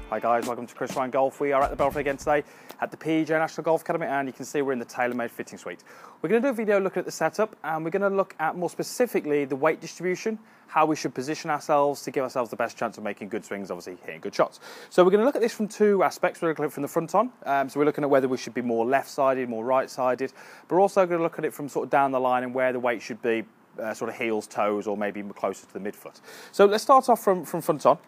Hi guys, welcome to Chris Ryan Golf. We are at the Belfry again today at the PJ National Golf Academy, and you can see we're in the tailor-made fitting suite. We're going to do a video looking at the setup, and we're going to look at more specifically the weight distribution, how we should position ourselves to give ourselves the best chance of making good swings, obviously hitting good shots. So we're going to look at this from two aspects. We're going to look at it from the front on, so we're looking at whether we should be more left-sided, more right-sided, but we're also going to look at it from sort of down the line and where the weight should be sort of heels, toes, or maybe closer to the midfoot. So let's start off from front on.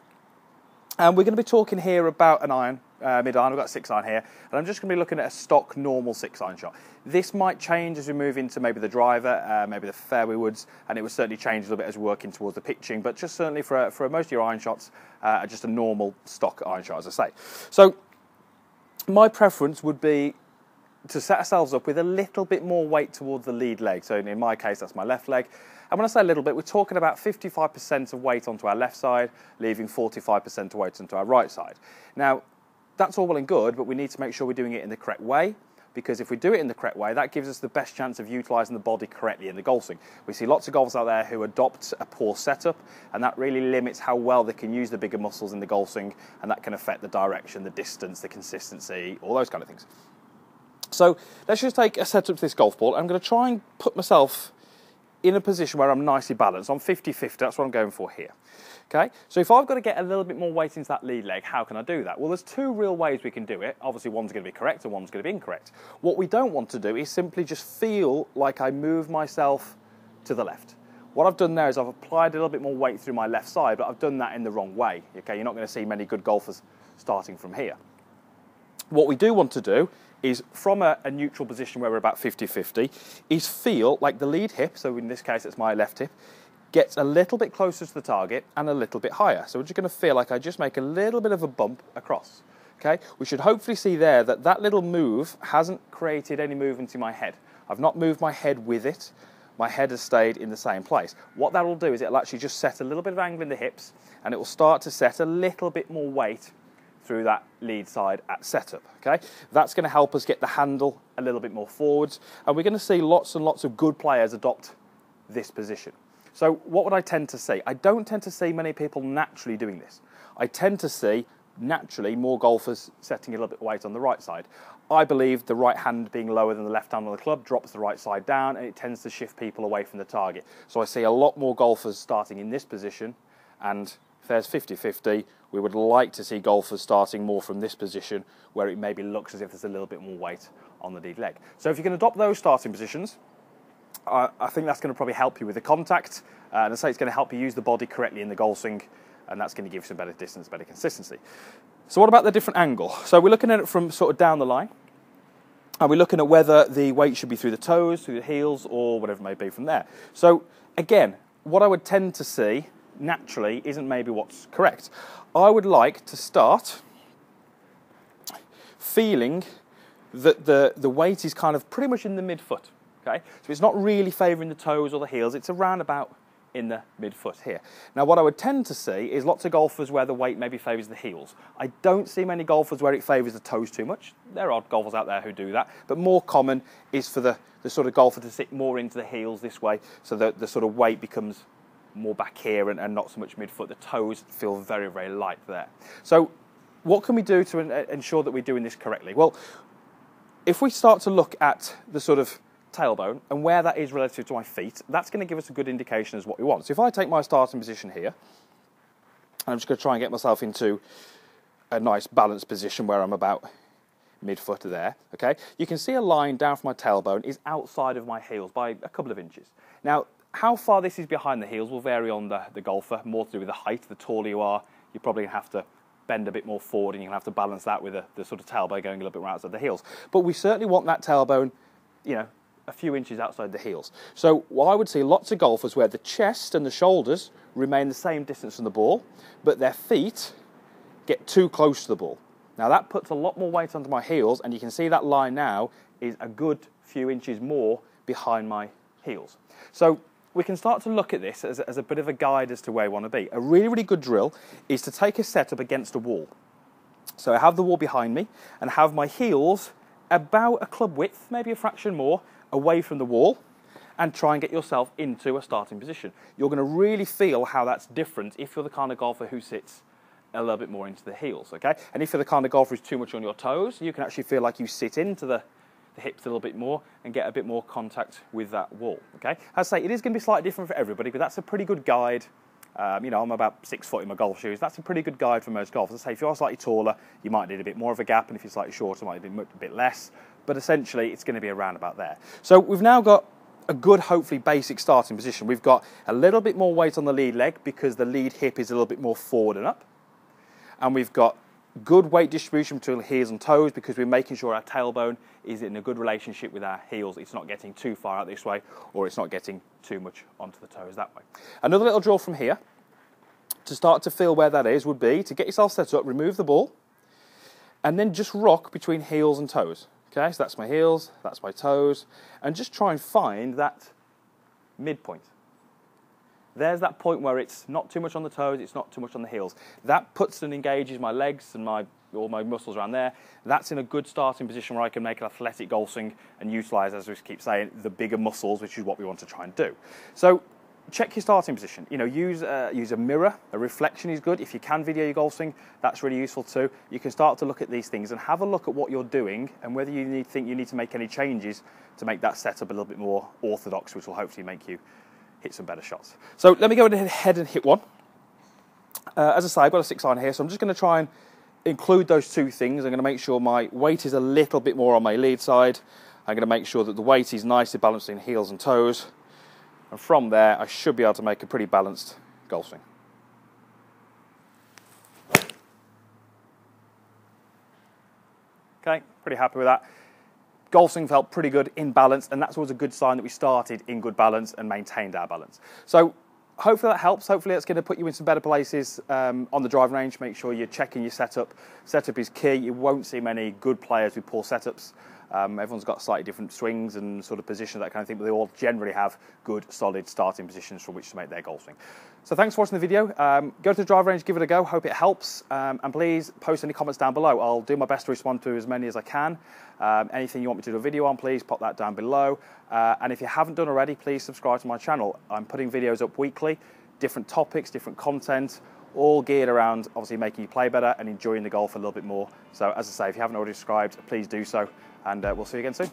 And we're going to be talking here about an iron, mid-iron. We've got a 6-iron here, and I'm just going to be looking at a stock normal 6-iron shot. This might change as we move into maybe the driver, maybe the fairway woods, and it will certainly change a little bit as we're working towards the pitching, but just certainly for most of your iron shots, just a normal stock iron shot, as I say. So my preference would be to set ourselves up with a little bit more weight towards the lead leg. So in my case, that's my left leg. And when I say a little bit, we're talking about 55% of weight onto our left side, leaving 45% of weight onto our right side. Now, that's all well and good, but we need to make sure we're doing it in the correct way, because if we do it in the correct way, that gives us the best chance of utilising the body correctly in the golf swing. We see lots of golfers out there who adopt a poor setup, and that really limits how well they can use the bigger muscles in the golf swing, and that can affect the direction, the distance, the consistency, all those kind of things. So let's just take a setup to this golf ball. I'm going to try and put myself in a position where I'm nicely balanced. I'm 50-50, that's what I'm going for here. Okay, so if I've got to get a little bit more weight into that lead leg, how can I do that? Well, there's two real ways we can do it. Obviously, one's going to be correct and one's going to be incorrect. What we don't want to do is simply just feel like I move myself to the left. What I've done there is I've applied a little bit more weight through my left side, but I've done that in the wrong way. Okay, you're not going to see many good golfers starting from here. What we do want to do is from a neutral position where we're about 50-50, is feel like the lead hip, so in this case it's my left hip, gets a little bit closer to the target and a little bit higher. So we're just going to feel like I just make a little bit of a bump across. Okay, we should hopefully see there that that little move hasn't created any movement in my head. I've not moved my head with it. My head has stayed in the same place. What that will do is it'll actually just set a little bit of angle in the hips, and it will start to set a little bit more weight through that lead side at setup, okay? That's going to help us get the handle a little bit more forwards, and we're going to see lots and lots of good players adopt this position. So what would I tend to see? I don't tend to see many people naturally doing this. I tend to see naturally more golfers setting a little bit of weight on the right side. I believe the right hand being lower than the left hand on the club drops the right side down, and it tends to shift people away from the target. So I see a lot more golfers starting in this position, and if there's 50-50, we would like to see golfers starting more from this position where it maybe looks as if there's a little bit more weight on the lead leg. So if you can adopt those starting positions, I think that's going to probably help you with the contact, and I say it's going to help you use the body correctly in the golf swing, and that's going to give you some better distance, better consistency. So what about the different angle? So we're looking at it from sort of down the line, and we're looking at whether the weight should be through the toes, through the heels, or whatever it may be from there. So again, what I would tend to see naturally isn't maybe what's correct. I would like to start feeling that the weight is kind of pretty much in the midfoot, okay? So it's not really favouring the toes or the heels, it's around about in the midfoot here. Now what I would tend to see is lots of golfers where the weight maybe favours the heels. I don't see many golfers where it favours the toes too much. There are golfers out there who do that, but more common is for the sort of golfer to sit more into the heels this way, so that the sort of weight becomes more back here and not so much midfoot. The toes feel very, very light there. So what can we do to ensure that we're doing this correctly? Well, if we start to look at the sort of tailbone and where that is relative to my feet, that's going to give us a good indication as what we want. So if I take my starting position here, and I'm just going to try and get myself into a nice balanced position where I'm about midfoot there, okay? You can see a line down from my tailbone is outside of my heels by a couple of inches. Now, how far this is behind the heels will vary on the golfer, more to do with the height. The taller you are, you're probably going to have to bend a bit more forward, and you're going to have to balance that with the sort of tailbone going a little bit more outside the heels. But we certainly want that tailbone, you know, a few inches outside the heels. So I would see lots of golfers where the chest and the shoulders remain the same distance from the ball, but their feet get too close to the ball. Now that puts a lot more weight onto my heels, and you can see that line now is a good few inches more behind my heels. So we can start to look at this as a bit of a guide as to where we want to be. A really, really good drill is to take a setup against a wall. So I have the wall behind me and have my heels about a club width, maybe a fraction more, away from the wall, and try and get yourself into a starting position. You're going to really feel how that's different if you're the kind of golfer who sits a little bit more into the heels, okay? And if you're the kind of golfer who's too much on your toes, you can actually feel like you sit into the hips a little bit more and get a bit more contact with that wall, okay? As I say, it is going to be slightly different for everybody, but that's a pretty good guide. You know, I'm about 6 foot in my golf shoes. That's a pretty good guide for most golfers. As I say, if you're slightly taller, you might need a bit more of a gap, and if you're slightly shorter, you might need a bit less. But essentially, it's going to be around about there. So we've now got a good, hopefully, basic starting position. We've got a little bit more weight on the lead leg because the lead hip is a little bit more forward and up. And we've got good weight distribution between heels and toes because we're making sure our tailbone is in a good relationship with our heels. It's not getting too far out this way, or it's not getting too much onto the toes that way. Another little drill from here to start to feel where that is would be to get yourself set up, remove the ball, and then just rock between heels and toes. Okay, so that's my heels, that's my toes, and just try and find that midpoint. There's that point where it's not too much on the toes, it's not too much on the heels. That puts and engages my legs and all my muscles around there. That's in a good starting position where I can make an athletic golf swing and utilise, as we keep saying, the bigger muscles, which is what we want to try and do. So check your starting position. You know, use a mirror. A reflection is good. If you can video your golf swing, that's really useful too. You can start to look at these things and have a look at what you're doing and whether you think you need to make any changes to make that setup a little bit more orthodox, which will hopefully make you hit some better shots. So let me go ahead and hit one. As I say, I've got a 6-iron here, so I'm just going to try and include those two things. I'm going to make sure my weight is a little bit more on my lead side. I'm going to make sure that the weight is nicely balanced in heels and toes. And from there, I should be able to make a pretty balanced golf swing. Okay, pretty happy with that. Golf swing felt pretty good in balance, and that's always a good sign that we started in good balance and maintained our balance. So hopefully that helps. Hopefully that's going to put you in some better places on the driving range. Make sure you're checking your setup. Setup is key. You won't see many good players with poor setups. Everyone's got slightly different swings and sort of positions, that kind of thing, but they all generally have good, solid starting positions from which to make their golf swing. So thanks for watching the video. Go to the driving range, give it a go. Hope it helps. And please post any comments down below. I'll do my best to respond to as many as I can. Anything you want me to do a video on, please pop that down below. And if you haven't done already, please subscribe to my channel. I'm putting videos up weekly, different topics, different content, all geared around obviously making you play better and enjoying the golf a little bit more. So as I say, if you haven't already subscribed, please do so, and we'll see you again soon.